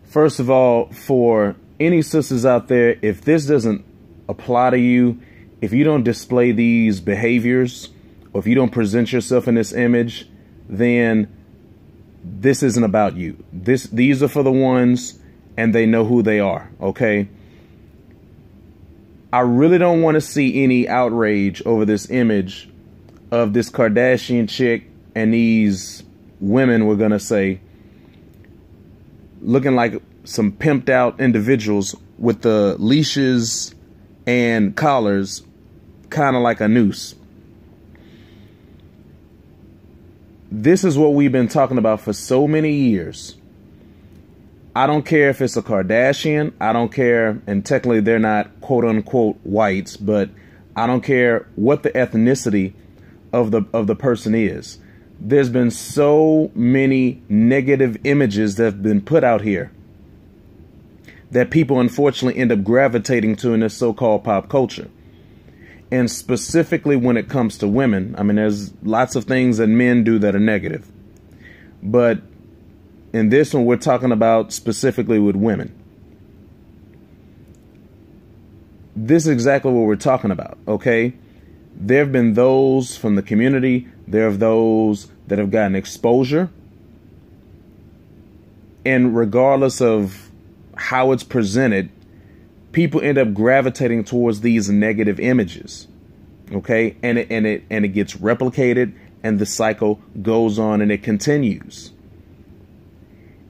First of all, for any sisters out there, if this doesn't apply to you, if you don't display these behaviors, or if you don't present yourself in this image, then this isn't about you. These are for the ones, and they know who they are, okay? I really don't want to see any outrage over this image of this Kardashian chick and these women, we're going to say, looking like some pimped out individuals with the leashes and collars, kind of like a noose. This is what we've been talking about for so many years. I don't care if it's a Kardashian. I don't care. And technically they're not quote unquote whites, but I don't care what the ethnicity of the person is. There's been so many negative images that have been put out here that people unfortunately end up gravitating to in this so-called pop culture. And specifically when it comes to women, I mean, there's lots of things that men do that are negative. But in this one, we're talking about specifically with women. This is exactly what we're talking about, okay? There have been those from the community. There are those that have gotten exposure. And regardless of how it's presented, people end up gravitating towards these negative images, okay? And it gets replicated, and the cycle goes on and it continues.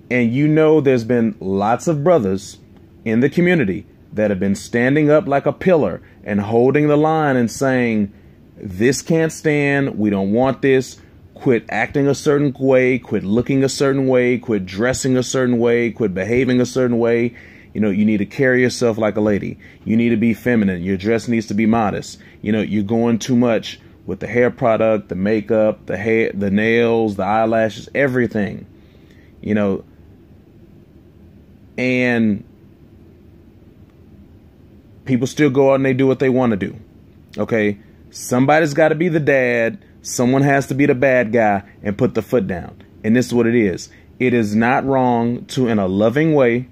And you know, there's been lots of brothers in the community that have been standing up like a pillar and holding the line and saying, this can't stand, we don't want this, quit acting a certain way, quit looking a certain way, quit dressing a certain way, quit behaving a certain way. You know, you need to carry yourself like a lady. You need to be feminine. Your dress needs to be modest. You know, you're going too much with the hair product, the makeup, the hair, the nails, the eyelashes, everything. You know, and people still go out and they do what they want to do. Okay, somebody's got to be the dad. Someone has to be the bad guy and put the foot down. And this is what it is. It is not wrong to, in a loving way,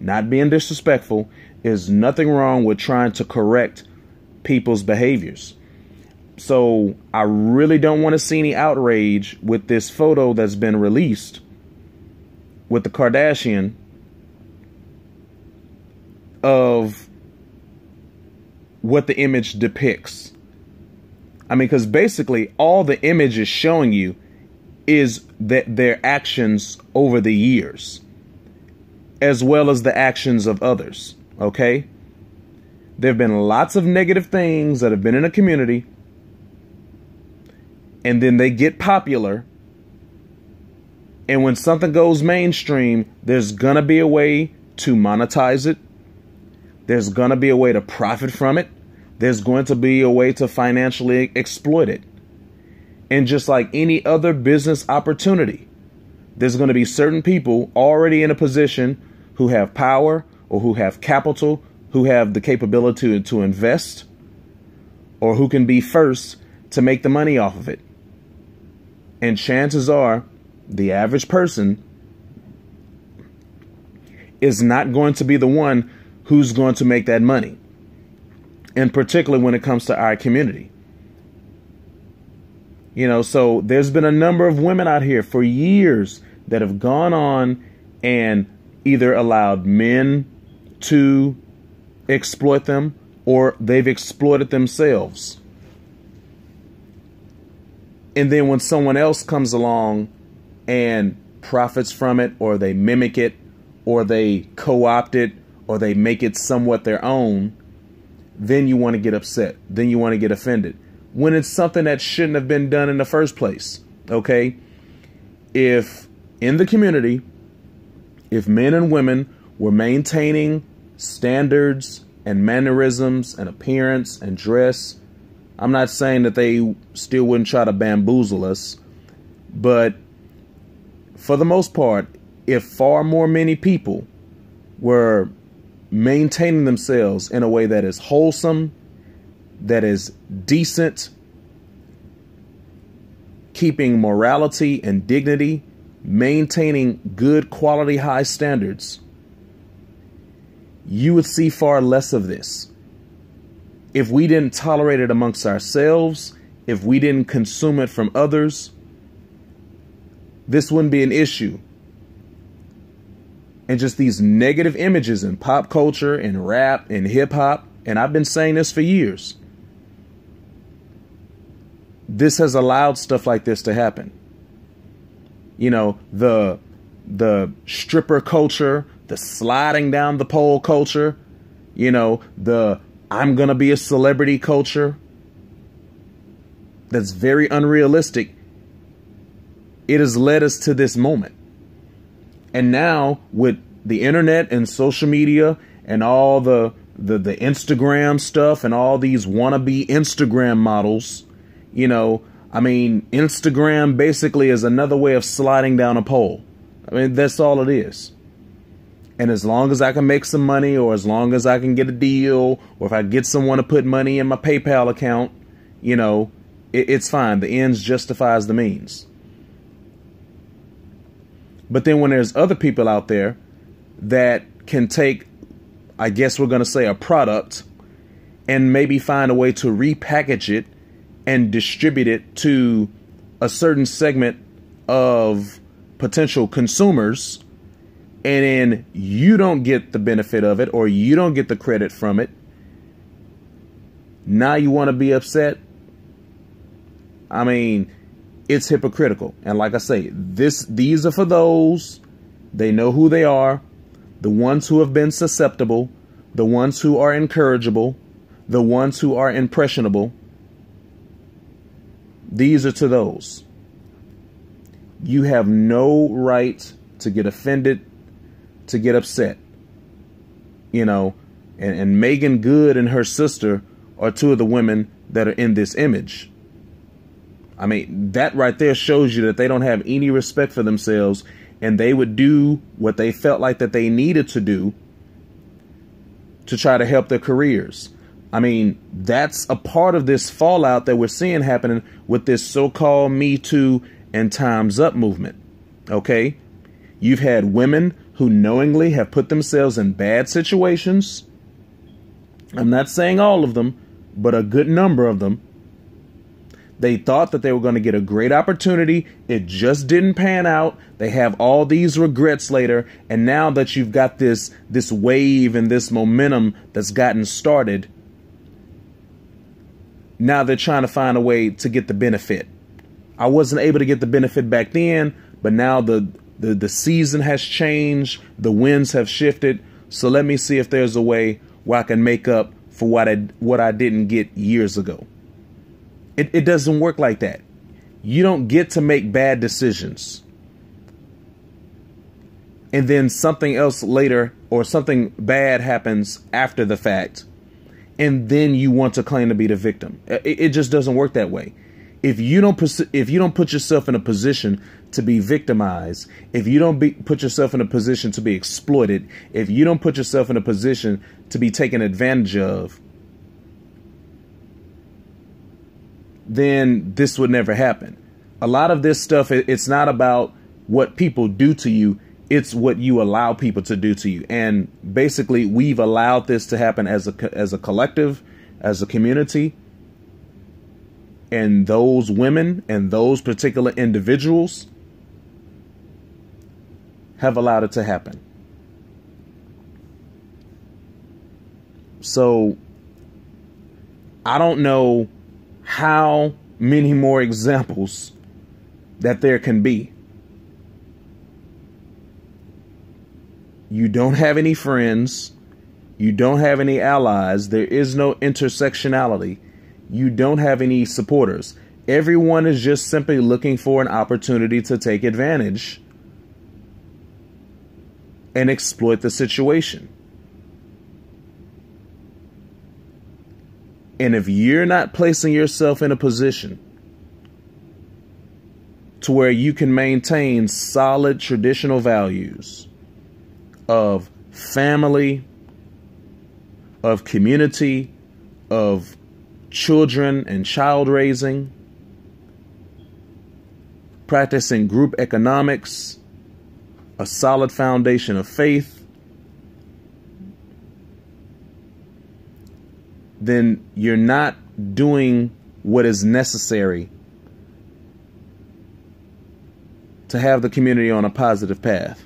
not being disrespectful. There's nothing wrong with trying to correct people's behaviors. So I really don't want to see any outrage with this photo that's been released with the Kardashian of what the image depicts. I mean, because basically all the image is showing you is that their actions over the years, as well as the actions of others. Okay? There have been lots of negative things that have been in a community, and then they get popular. And when something goes mainstream, there's going to be a way to monetize it. There's going to be a way to profit from it. There's going to be a way to financially exploit it. And just like any other business opportunity, there's going to be certain people already in a position who have power or who have capital, who have the capability to invest, or who can be first to make the money off of it. And chances are the average person is not going to be the one who's going to make that money. And particularly when it comes to our community. You know, so there's been a number of women out here for years that have gone on and either allowed men to exploit them or they've exploited themselves. And then when someone else comes along and profits from it, or they mimic it, or they co-opt it, or they make it somewhat their own, then you want to get upset. Then you want to get offended. When it's something that shouldn't have been done in the first place. Okay? If in the community, if men and women were maintaining standards and mannerisms and appearance and dress, I'm not saying that they still wouldn't try to bamboozle us, but for the most part, if far more many people were maintaining themselves in a way that is wholesome, that is decent, keeping morality and dignity, maintaining good quality high standards, you would see far less of this. If we didn't tolerate it amongst ourselves, if we didn't consume it from others, this wouldn't be an issue. And just these negative images in pop culture and rap and hip hop, and I've been saying this for years, this has allowed stuff like this to happen. You know, the stripper culture, the sliding down the pole culture, you know, the I'm gonna be a celebrity culture. That's very unrealistic. It has led us to this moment. And now with the internet and social media and all the Instagram stuff and all these wannabe Instagram models, you know, I mean, Instagram basically is another way of sliding down a pole. I mean, that's all it is. And as long as I can make some money, or as long as I can get a deal, or if I get someone to put money in my PayPal account, you know, it's fine. The ends justifies the means. But then when there's other people out there that can take, I guess we're going to say, a product and maybe find a way to repackage it and distribute it to a certain segment of potential consumers, and then you don't get the benefit of it, or you don't get the credit from it, now you want to be upset? I mean, it's hypocritical. And like I say, these are for those, they know who they are, the ones who have been susceptible, the ones who are incorrigible, the ones who are impressionable. These are to those. You have no right to get offended, to get upset. You know, and Megan Good and her sister are two of the women that are in this image. I mean, that right there shows you that they don't have any respect for themselves, and they would do what they felt like that they needed to do to try to help their careers. I mean, that's a part of this fallout that we're seeing happening with this so-called Me Too and Time's Up movement. Okay? You've had women who knowingly have put themselves in bad situations. I'm not saying all of them, but a good number of them. They thought that they were going to get a great opportunity. It just didn't pan out. They have all these regrets later. And now that you've got this wave and this momentum that's gotten started, now they're trying to find a way to get the benefit. I wasn't able to get the benefit back then, but now the season has changed. The winds have shifted. So let me see if there's a way where I can make up for what I didn't get years ago. It doesn't work like that. You don't get to make bad decisions and then something else later, or something bad happens after the fact, and then you want to claim to be the victim. It just doesn't work that way. If you don't put yourself in a position to be victimized, if you don't put yourself in a position to be exploited, if you don't put yourself in a position to be taken advantage of, then this would never happen. A lot of this stuff, it's not about what people do to you. It's what you allow people to do to you. And basically, we've allowed this to happen as a collective, as a community. And those women and those particular individuals have allowed it to happen. So I don't know how many more examples that there can be. You don't have any friends. You don't have any allies. There is no intersectionality. You don't have any supporters. Everyone is just simply looking for an opportunity to take advantage and exploit the situation. And if you're not placing yourself in a position to where you can maintain solid traditional values of family, of community, of children and child raising, practicing group economics, a solid foundation of faith, then you're not doing what is necessary to have the community on a positive path.